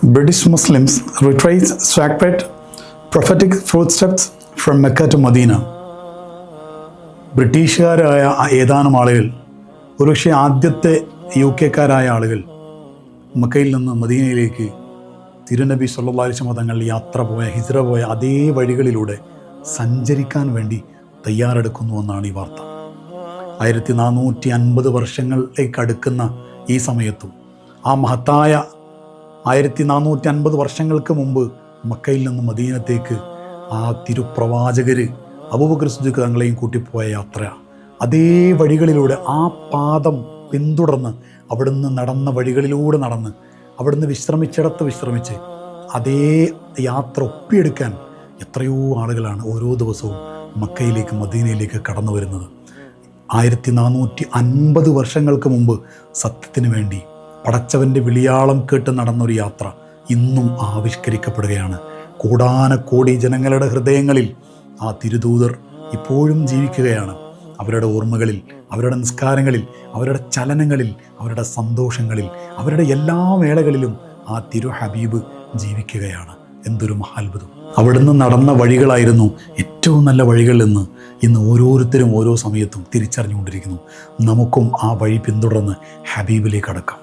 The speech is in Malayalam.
British Muslims retrace sacred prophetic footsteps from Mecca to Medina. ബ്രിട്ടീഷുകാരായ ഏതാനും ആളുകൾ, ഒരുപക്ഷെ ആദ്യത്തെ UK-കാരായ ആളുകൾ മക്കയിൽ നിന്ന് മദീനയിലേക്ക് തിരുനബി സല്ലല്ലാഹു അലൈഹി വസല്ലം തങ്ങൾ ഹിജ്റ പോയ അതേ വഴികളിലൂടെ സഞ്ചരിക്കാൻ വേണ്ടി തയ്യാറെടുക്കുന്നു എന്നാണ് ഈ വാർത്ത. 1450 വർഷങ്ങളിലേക്ക് അടുക്കുന്ന ഈ സമയത്തും ആ മഹത്തായ 1450 വർഷങ്ങൾക്ക് മുമ്പ് മക്കയിൽ നിന്ന് മദീനത്തേക്ക് ആ തിരുപ്രവാചകർ അബൂബക്കർ സിദ്ദീഖ് തങ്ങളെയും കൂട്ടിപ്പോയ യാത്ര, അതേ വഴികളിലൂടെ ആ പാദം പിന്തുടർന്ന് അവിടുന്ന് നടന്ന വഴികളിലൂടെ നടന്ന് അവിടുന്ന് വിശ്രമിച്ചിടത്ത് വിശ്രമിച്ച് അതേ യാത്ര ഒപ്പിയെടുക്കാൻ എത്രയോ ആളുകളാണ് ഓരോ ദിവസവും മക്കയിലേക്ക് മദീനയിലേക്ക് കടന്നു വരുന്നത്. 1450 വർഷങ്ങൾക്ക് മുമ്പ് സത്യത്തിന് വേണ്ടി പടച്ചവൻ്റെ വിളിയാളം കേട്ട് നടന്നൊരു യാത്ര ഇന്നും ആവിഷ്കരിക്കപ്പെടുകയാണ്. കോടാനക്കോടി ജനങ്ങളുടെ ഹൃദയങ്ങളിൽ ആ തിരുദൂതർ ഇപ്പോഴും ജീവിക്കുകയാണ്. അവരുടെ ഓർമ്മകളിൽ, അവരുടെ നിസ്കാരങ്ങളിൽ, അവരുടെ ചലനങ്ങളിൽ, അവരുടെ സന്തോഷങ്ങളിൽ, അവരുടെ എല്ലാ വേളകളിലും ആ തിരു ഹബീബ് ജീവിക്കുകയാണ്. എന്തൊരു മഹാത്ഭുതം! അവിടുന്ന് നടന്ന വഴികളായിരുന്നു ഏറ്റവും നല്ല വഴികൾ എന്ന് ഇന്ന് ഓരോരുത്തരും ഓരോ സമയത്തും തിരിച്ചറിഞ്ഞുകൊണ്ടിരിക്കുന്നു. നമുക്കും ആ വഴി പിന്തുടർന്ന് ഹബീബിലേക്ക് അടക്കാം.